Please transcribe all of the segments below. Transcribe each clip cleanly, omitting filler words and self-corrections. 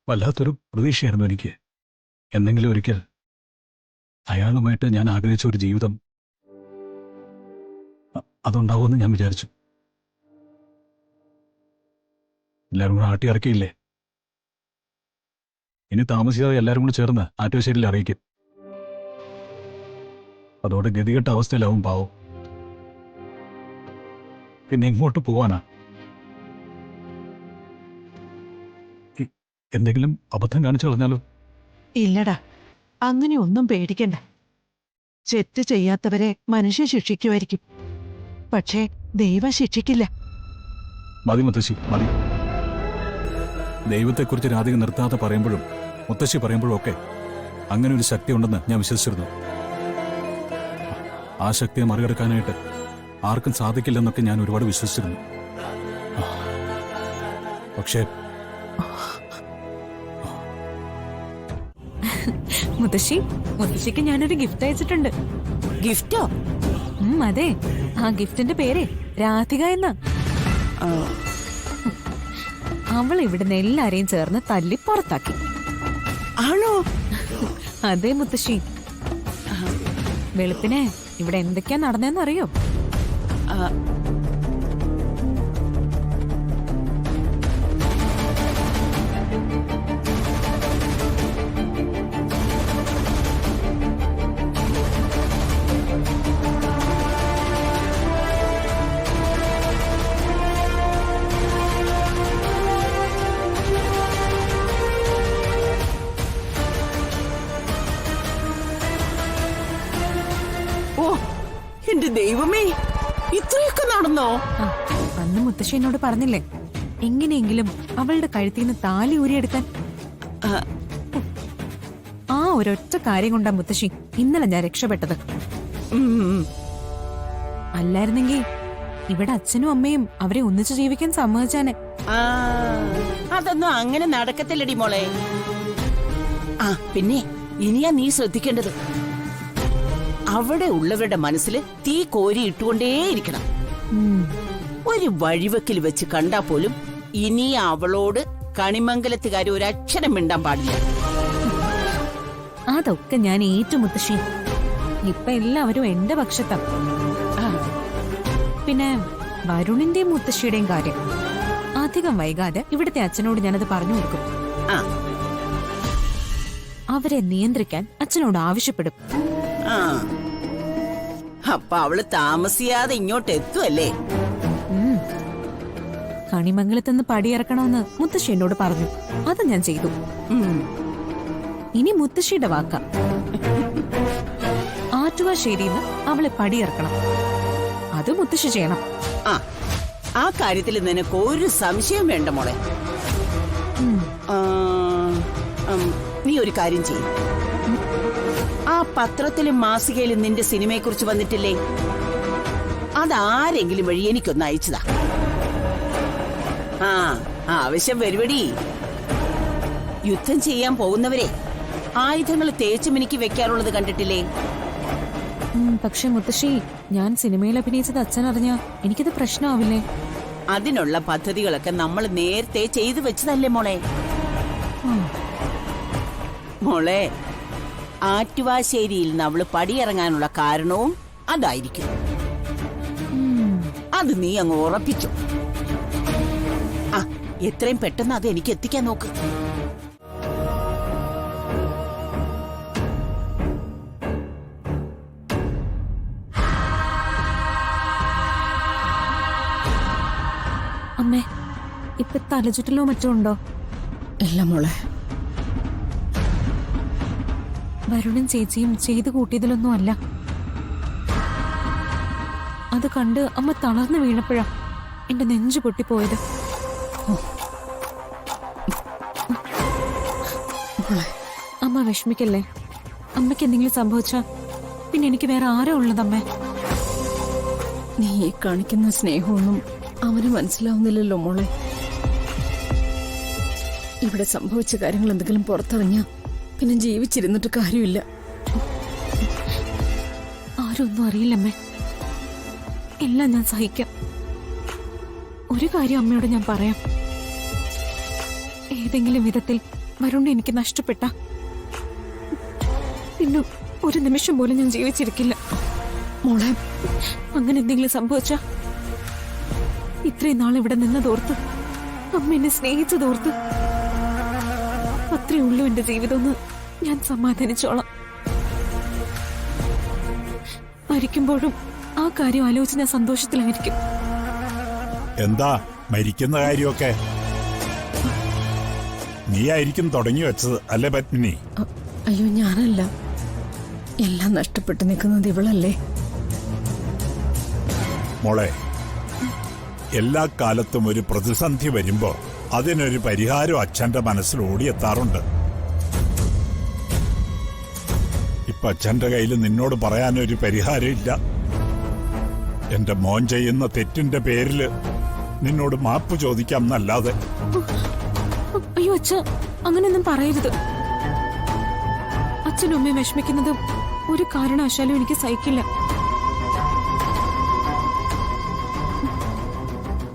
വല്ലാത്തൊരു പ്രതീക്ഷയായിരുന്നു എനിക്ക്. എന്തെങ്കിലും ഒരിക്കൽ അയാളുമായിട്ട് ഞാൻ ആഗ്രഹിച്ച ഒരു ജീവിതം അതുണ്ടാവുമെന്ന് ഞാൻ വിചാരിച്ചു. എല്ലാവരും കൂടെ ആട്ടി ഇറക്കിയില്ലേ? ഇനി താമസിയാതെ എല്ലാവരും കൂടെ ചേർന്ന് ആറ്റുശ്ശേരിയിൽ അറിയിക്കും. അതോടെ ഗതികെട്ട അവസ്ഥയിലാവും പാവം. പിന്നെ എങ്ങോട്ട് പോവാനാ? എന്തെങ്കിലും അബദ്ധം കാണിച്ചു കളഞ്ഞാലോ? ഇല്ലടാ, അങ്ങനെ ഒന്നും പേടിക്കണ്ട. തെറ്റ് ചെയ്യാത്തവരെ മനുഷ്യ ശിക്ഷിക്കുമായിരിക്കും, പക്ഷേ ദൈവം ശിക്ഷിക്കില്ല. മതി മുത്തശ്ശി, മതി. ദൈവത്തെക്കുറിച്ച് രാധിക നിർത്താതെ പറയുമ്പോഴും മുത്തശ്ശി പറയുമ്പോഴും ഒക്കെ അങ്ങനെ ഒരു ശക്തി ഉണ്ടെന്ന് ഞാൻ വിശ്വസിച്ചിരുന്നു. ആ ശക്തിയെ മറികടക്കാനായിട്ട് ആർക്കും സാധിക്കില്ലെന്നൊക്കെ ഞാൻ ഒരുപാട് വിശ്വസിച്ചിരുന്നു. പക്ഷേ മുത്തശ്ശിക്ക് ഞാനൊരു ഗിഫ്റ്റ് അയച്ചിട്ടുണ്ട്. ഗിഫ്റ്റോ? അതെ, ആ ഗിഫ്റ്റിന്റെ പേര് രാധിക എന്ന. അവൾ ഇവിടുന്ന് എല്ലാരെയും ചേർന്ന് തല്ലി പുറത്താക്കി. ആണോ? അതെ മുത്തശ്ശി. വെളുപ്പിനെ ഇവിടെ എന്തൊക്കെയാ നടന്നേന്നറിയോ? ഓ എന്റെ ദൈവമേ, ഇത്രയൊക്കെ നടന്നോ? അന്ന് മുത്തശ്ശി എന്നോട് പറഞ്ഞില്ലേ, എങ്ങനെയെങ്കിലും അവളുടെ കഴുത്തിൽ നിന്ന് താലി ഊരിയെടുക്കാൻ. ആ ഒരൊറ്റ കാര്യം കൊണ്ടാ മുത്തശ്ശി ഇന്നലെ ഞാൻ രക്ഷപ്പെട്ടത്. അല്ലായിരുന്നെങ്കിൽ ഇവിടെ അച്ഛനും അമ്മയും അവരെ ഒന്നിച്ചു ജീവിക്കാൻ സമ്മതിച്ചാനെ. അതൊന്നും അങ്ങനെ നടക്കത്തില്ലടി മോളെ. പിന്നെ ഇനിയാ നീ ശ്രദ്ധിക്കേണ്ടത്, അവിടെ ഉള്ളവരുടെ മനസ്സിൽ തീ കോരി ഇട്ടുകൊണ്ടേയിരിക്കണം. ഒരു വഴിവെക്കിൽ വെച്ച് കണ്ടാ പോലും ഇനി അവളോട് കണിമംഗലത്തുകാരി ഒരു അക്ഷരം മിണ്ടാൻ പാടില്ല. അതൊക്കെ ഞാൻ ഏറ്റു മുത്തശ്ശി. ഇപ്പൊ എല്ലാവരും എന്റെ പക്ഷത്താ. പിന്നെ വരുണിന്റെയും മുത്തശ്ശിയുടെയും കാര്യം അധികം വൈകാതെ ഇവിടുത്തെ അച്ഛനോട് ഞാനത് പറഞ്ഞു കൊടുക്കും. അവരെ നിയന്ത്രിക്കാൻ അച്ഛനോട് ആവശ്യപ്പെടും. അപ്പൊ അവള് താമസിയാതെ ഇങ്ങോട്ട് എത്തുമല്ലേ? കണിമംഗലത്തുനിന്ന് പടിയിറക്കണമെന്ന് മുത്തശ്ശി എന്നോട് പറഞ്ഞു. അത് ഞാൻ ചെയ്തു. ഇനി മുത്തശ്ശിയുടെ വാക്ക. ആറ്റുവാശ്ശേരിന്ന് അവളെ പടിയിറക്കണം. അത് മുത്തശ്ശി ചെയ്യണം. ആ കാര്യത്തിൽ നിനക്ക് ഒരു സംശയം വേണ്ട മോളെ. നീ ഒരു കാര്യം ചെയ്യും, ആ പത്രത്തിലും മാസികയിലും നിന്റെ സിനിമയെ കുറിച്ച് വന്നിട്ടില്ലേ, അതാരെങ്കിലും വഴി എനിക്കൊന്ന് അയച്ചതാ. ആവശ്യം വരുവടി. യുദ്ധം ചെയ്യാൻ പോകുന്നവരെ ആയുധങ്ങൾ തേച്ചു മിനുക്കി വെക്കാറുള്ളത് കണ്ടിട്ടില്ലേ? പക്ഷെ മുത്തശ്ശി, ഞാൻ സിനിമയിൽ അഭിനയിച്ചത് അച്ഛനറിഞ്ഞ എനിക്കത് പ്രശ്നമാവില്ലേ? അതിനുള്ള പദ്ധതികളൊക്കെ നമ്മൾ നേരത്തെ ചെയ്തു വെച്ചതല്ലേ മോളെ. മോളെ, ആറ്റുവാശ്ശേരിയിൽ നിന്ന് അവള് പടിയിറങ്ങാനുള്ള കാരണവും അതായിരിക്കും. അത് നീ അങ്ങ് ഉറപ്പിച്ചു. എത്രയും പെട്ടെന്ന് അത് എനിക്ക് എത്തിക്കാൻ നോക്ക്. അമ്മേ, ഇപ്പൊ തലചുറ്റലോ മറ്റോ ഉണ്ടോ? ഇല്ല മോളെ. വരുണും ചേച്ചിയും ചെയ്തു കൂട്ടിയതിലൊന്നും അല്ല. അത് കണ്ട് അമ്മ തളർന്നു വീണപ്പോഴാ എന്റെ നെഞ്ചു പൊട്ടിപ്പോയത്. അമ്മ വിഷമിക്കല്ലേ. അമ്മയ്ക്ക് എന്തെങ്കിലും സംഭവിച്ചാ പിന്നെ എനിക്ക് വേറെ ആരാ ഉള്ളതമ്മേ? നീ ഈ കാണിക്കുന്ന സ്നേഹമൊന്നും അവന് മനസ്സിലാവുന്നില്ലല്ലോ മോളെ. ഇവിടെ സംഭവിച്ച കാര്യങ്ങൾ എന്തെങ്കിലും പുറത്തിറങ്ങിയ പിന്നെ ജീവിച്ചിരുന്നിട്ട് കാര്യമില്ല. ആരൊന്നും അറിയില്ലമ്മേ, എല്ലാം ഞാൻ സഹിക്കാം. ഒരു കാര്യം അമ്മയോട് ഞാൻ പറയാം, ഏതെങ്കിലും വിധത്തിൽ വരുൺ എനിക്ക് നഷ്ടപ്പെട്ട പിന്നെ ഒരു നിമിഷം പോലും ഞാൻ ജീവിച്ചിരിക്കില്ല. മോളെ, അങ്ങനെ എന്തെങ്കിലും സംഭവിച്ച ഇത്രയും നാൾ ഇവിടെ നിന്നതോർത്ത്, അമ്മ എന്നെ സ്നേഹിച്ചതോർത്ത് അത്രേ ഉള്ളൂ എന്റെ ജീവിതമെന്ന് ഞാൻ സമാധാനിച്ചോളാം. മരിക്കുമ്പോഴും ആ കാര്യം ആലോചിച്ച് ഞാൻ സന്തോഷത്തിലായിരിക്കും. എന്താ മരിക്കുന്ന കാര്യമൊക്കെ നീയായിരിക്കും തുടങ്ങി വെച്ചത് അല്ലേ പത്മിനി? അയ്യോ ഞാനല്ല, എല്ലാം നഷ്ടപ്പെട്ടു നിൽക്കുന്നത് ഇവളല്ലേ. മോളെ, എല്ലാ കാലത്തും ഒരു പ്രതിസന്ധി വരുമ്പോ അതിനൊരു പരിഹാരം അച്ഛന്റെ മനസ്സിൽ ഓടിയെത്താറുണ്ട്. ഇപ്പൊ അച്ഛന്റെ കയ്യിൽ നിന്നോട് പറയാനൊരു പരിഹാരം ഇല്ല. എന്റെ മോൻ ചെയ്യുന്ന തെറ്റിന്റെ പേരില് നിന്നോട് മാപ്പ് ചോദിക്കാം എന്നല്ലാതെ. അയ്യോ അച്ഛ, അങ്ങനെയൊന്നും പറയരുത്. അച്ഛനും അമ്മയും വിഷമിക്കുന്നത് ഒരു കാരണവശാലും എനിക്ക് സഹിക്കില്ല.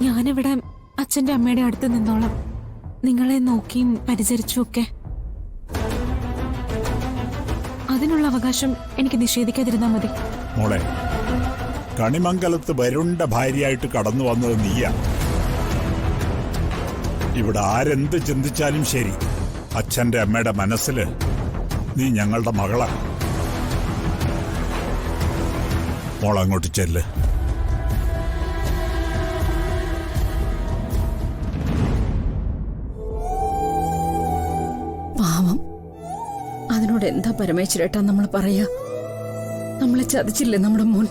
ഞാനിവിടെ അച്ഛന്റെ അമ്മയുടെ അടുത്ത് നിന്നോളാം, നിങ്ങളെ നോക്കിയും പരിചരിച്ചും ഒക്കെ. അതിനുള്ള അവകാശം എനിക്ക് നിഷേധിക്കാതിരുന്നാ മതി. മോളെ, കണിമംഗലത്ത് വരുണ്ട ഭാര്യയായിട്ട് കടന്നു വന്നത് നീയാ. ഇവിടെ ആരെന്ത് ചിന്തിച്ചാലും ശരി, അച്ഛന്റെ അമ്മയുടെ മനസ്സില് നീ ഞങ്ങളുടെ മകളാ. മോളങ്ങോട്ട് ചെല്ല്. പാവം, അതിനോട് എന്താ പരമേശ്വരേട്ടാ നമ്മൾ പറയാ? നമ്മളെ ചതിച്ചില്ലേ നമ്മുടെ മോൻ?